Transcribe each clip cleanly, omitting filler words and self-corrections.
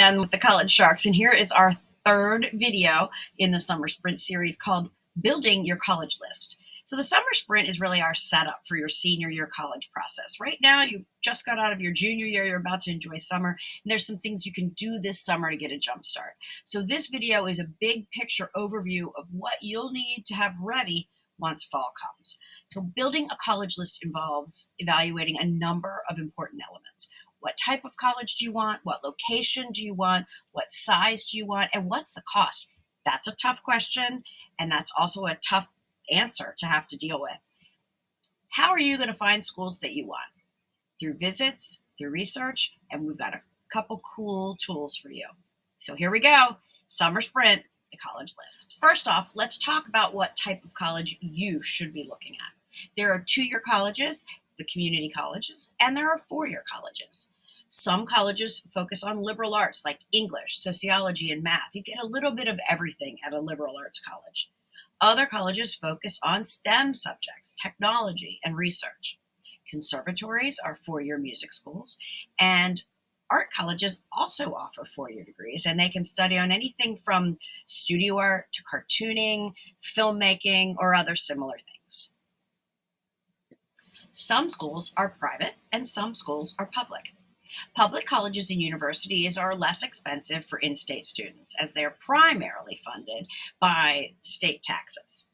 again with the College Sharks, and here is our third video in the Summer Sprint series called Building Your College List. So the Summer Sprint is really our setup for your senior year college process. Right now, you just got out of your junior year, you're about to enjoy summer, and there's some things you can do this summer to get a jump start. So this video is a big picture overview of what you'll need to have ready once fall comes. So building a college list involves evaluating a number of important elements. What type of college do you want? What location do you want? What size do you want? And what's the cost? That's a tough question, and that's also a tough answer to have to deal with. How are you going to find schools that you want? Through visits, through research, and we've got a couple cool tools for you. So here we go. Summer Sprint, the college list. First off, let's talk about what type of college you should be looking at. There are two-year colleges, the community colleges, and there are four-year colleges. Some colleges focus on liberal arts like English, sociology, and math. You get a little bit of everything at a liberal arts college. Other colleges focus on STEM subjects, technology, and research. Conservatories are four-year music schools, and art colleges also offer four-year degrees, and they can study on anything from studio art to cartooning, filmmaking, or other similar things. Some schools are private and some schools are public. Public colleges and universities are less expensive for in-state students as they are primarily funded by state taxes.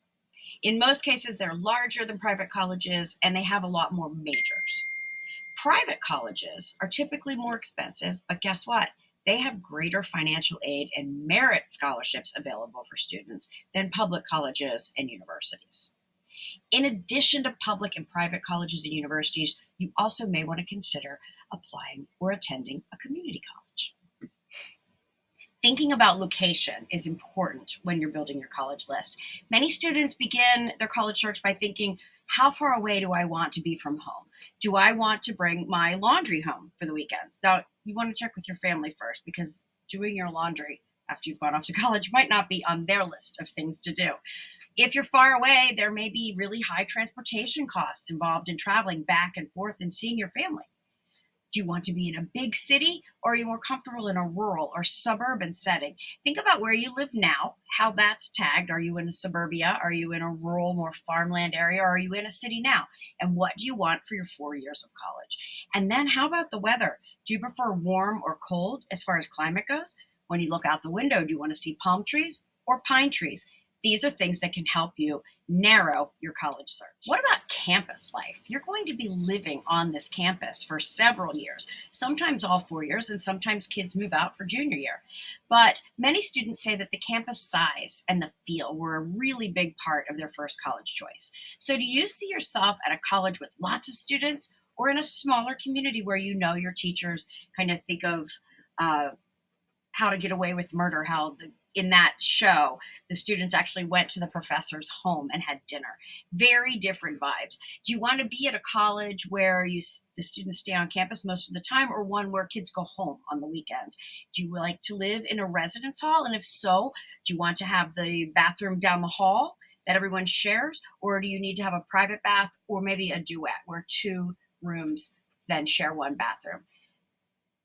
In most cases, they're larger than private colleges and they have a lot more majors. Private colleges are typically more expensive, but guess what? They have greater financial aid and merit scholarships available for students than public colleges and universities. In addition to public and private colleges and universities, you also may want to consider applying or attending a community college. Thinking about location is important when you're building your college list. Many students begin their college search by thinking, how far away do I want to be from home? Do I want to bring my laundry home for the weekends? Now, you want to check with your family first because doing your laundry after you've gone off to college might not be on their list of things to do. If you're far away, there may be really high transportation costs involved in traveling back and forth and seeing your family. Do you want to be in a big city, or are you more comfortable in a rural or suburban setting? Think about where you live now, how that's tagged. Are you in a suburbia? Are you in a rural, more farmland area? Or are you in a city now? And what do you want for your 4 years of college? And then how about the weather? Do you prefer warm or cold as far as climate goes? When you look out the window, do you want to see palm trees or pine trees? These are things that can help you narrow your college search. What about campus life? You're going to be living on this campus for several years, sometimes all 4 years, and sometimes kids move out for junior year. But many students say that the campus size and the feel were a really big part of their first college choice. So do you see yourself at a college with lots of students or in a smaller community where you know your teachers kind of think of How to Get Away with Murder, in that show, the students actually went to the professor's home and had dinner. Very different vibes. Do you want to be at a college where the students stay on campus most of the time, or one where kids go home on the weekends? Do you like to live in a residence hall? And if so, do you want to have the bathroom down the hall that everyone shares? Or do you need to have a private bath or maybe a duet where two rooms then share one bathroom?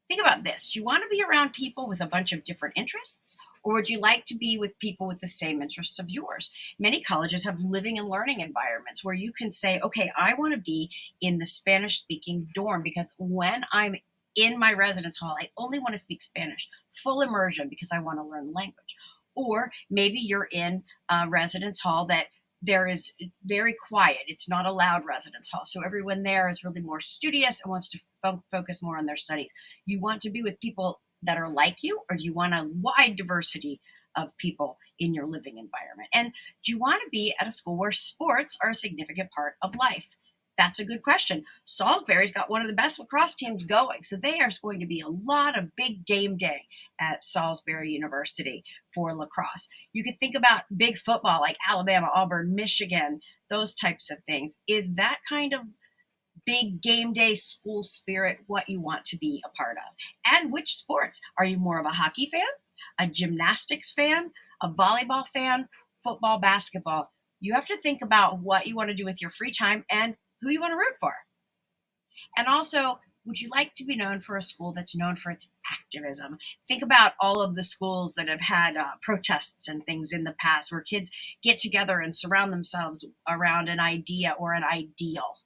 Think about this. Do you want to be around people with a bunch of different interests, or would you like to be with people with the same interests of yours? Many colleges have living and learning environments where you can say, okay, I want to be in the Spanish-speaking dorm because when I'm in my residence hall, I only want to speak Spanish, full immersion because I want to learn the language. Or maybe you're in a residence hall that there is very quiet. It's not a loud residence hall. So everyone there is really more studious and wants to focus more on their studies. You want to be with people that are like you, or do you want a wide diversity of people in your living environment? And do you want to be at a school where sports are a significant part of life? That's a good question. Salisbury's got one of the best lacrosse teams going. So there's going to be a lot of big game day at Salisbury University for lacrosse. You could think about big football like Alabama, Auburn, Michigan, those types of things. Is that kind of big game day school spirit what you want to be a part of? And which sports? Are you more of a hockey fan, a gymnastics fan, a volleyball fan, football, basketball? You have to think about what you want to do with your free time and who you want to root for. And also, Would you like to be known for a school that's known for its activism? Think about all of the schools that have had protests and things in the past where kids get together and surround themselves around an idea or an ideal.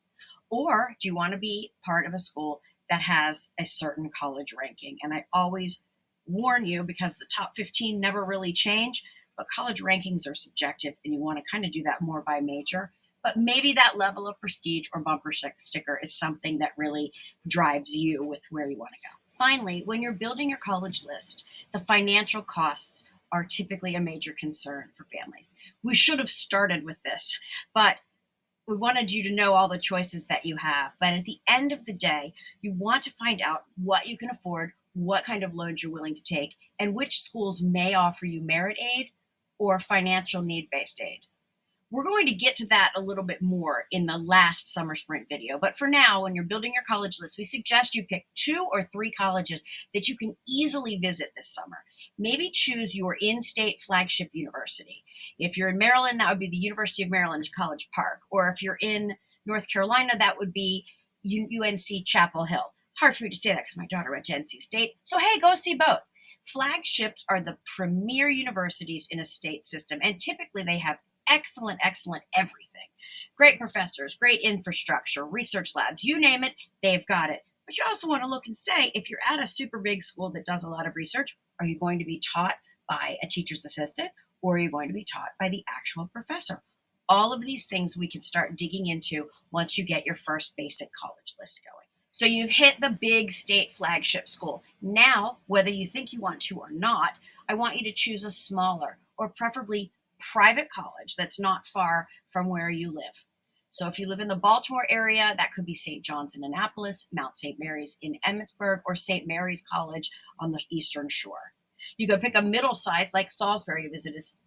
Or do you want to be part of a school that has a certain college ranking? And I always warn you, because the top 15 never really change, but college rankings are subjective and you want to kind of do that more by major. But maybe that level of prestige or bumper sticker is something that really drives you with where you want to go. Finally, when you're building your college list, the financial costs are typically a major concern for families. We should have started with this, but we wanted you to know all the choices that you have. But at the end of the day, you want to find out what you can afford, what kind of loans you're willing to take, and which schools may offer you merit aid or financial need-based aid. We're going to get to that a little bit more in the last summer sprint video. But for now, when you're building your college list, we suggest you pick 2 or 3 colleges that you can easily visit this summer. Maybe choose your in-state flagship university. If you're in Maryland, that would be the University of Maryland College Park. Or if you're in North Carolina, that would be UNC Chapel Hill. Hard for me to say that because my daughter went to NC State. So hey, go see both. Flagships are the premier universities in a state system, and typically they have excellent everything. Great professors, great infrastructure, research labs, you name it, they've got it. But you also want to look and say, if you're at a super big school that does a lot of research, are you going to be taught by a teacher's assistant, or are you going to be taught by the actual professor? All of these things we can start digging into once you get your first basic college list going. So you've hit the big state flagship school. Now, whether you think you want to or not, I want you to choose a smaller or preferably private college that's not far from where you live. So if you live in the Baltimore area, that could be St. John's in Annapolis, Mount St. Mary's in Emmitsburg, or St. Mary's College on the Eastern Shore. You could pick a middle size like Salisbury to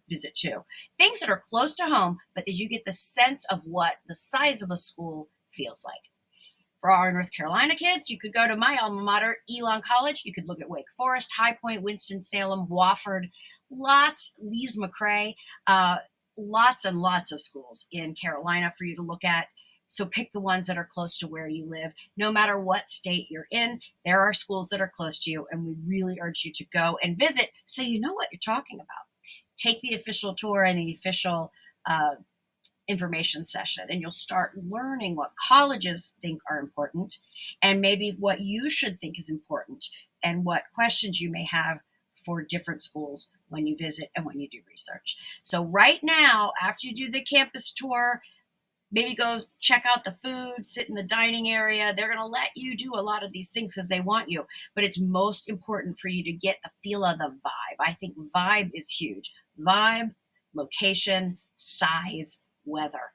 visit too. Things that are close to home, but that you get the sense of what the size of a school feels like. For our North Carolina kids, you could go to my alma mater, Elon College. You could look at Wake Forest, High Point, Winston-Salem, Wofford, Lees-McRae, lots and lots of schools in Carolina for you to look at. So pick the ones that are close to where you live. No matter what state you're in, there are schools that are close to you, and we really urge you to go and visit so you know what you're talking about. Take the official tour and the official information session, and you'll start learning what colleges think are important and maybe what you should think is important and what questions you may have for different schools when you visit and when you do research. So right now, after you do the campus tour, maybe go check out the food, sit in the dining area. They're going to let you do a lot of these things because they want you, but it's most important for you to get the feel of the vibe. I think vibe is huge. Vibe, location, size, weather.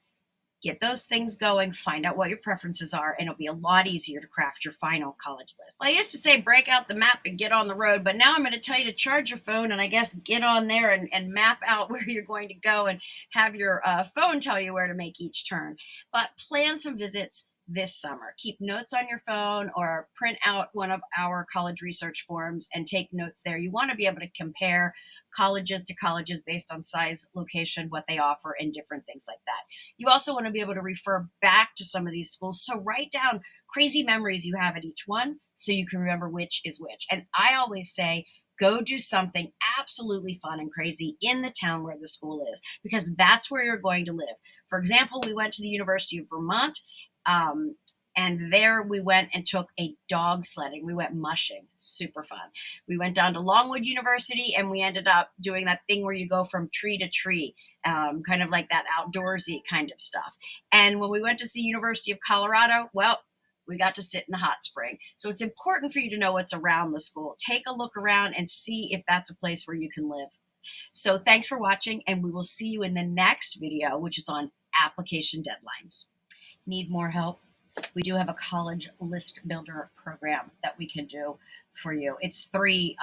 Get those things going, find out what your preferences are, and it'll be a lot easier to craft your final college list. Well, I used to say break out the map and get on the road, but now I'm going to tell you to charge your phone and I guess get on there and map out where you're going to go and have your phone tell you where to make each turn. But plan some visits this summer. Keep notes on your phone or print out one of our college research forms and take notes there. You want to be able to compare colleges to colleges based on size, location, what they offer, and different things like that. You also want to be able to refer back to some of these schools. So write down crazy memories you have at each one so you can remember which is which. And I always say, go do something absolutely fun and crazy in the town where the school is, because that's where you're going to live. For example, we went to the University of Vermont, and there we went and took a dog sledding. We went mushing, super fun. We went down to Longwood University and we ended up doing that thing where you go from tree to tree, kind of like that outdoorsy kind of stuff. And when we went to see University of Colorado, well, we got to sit in the hot spring. So it's important for you to know what's around the school. Take a look around and see if that's a place where you can live. So thanks for watching, and we will see you in the next video, which is on application deadlines. Need more help? We do have a college list builder program that we can do for you. It's 3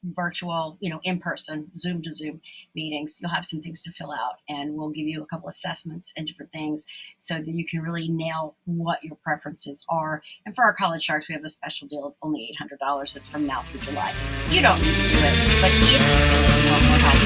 virtual, in-person, Zoom to Zoom meetings. You'll have some things to fill out, and we'll give you a couple assessments and different things so that you can really nail what your preferences are. And for our college sharks, we have a special deal of only $800 that's from now through July. You don't need to do it, but if you want more help,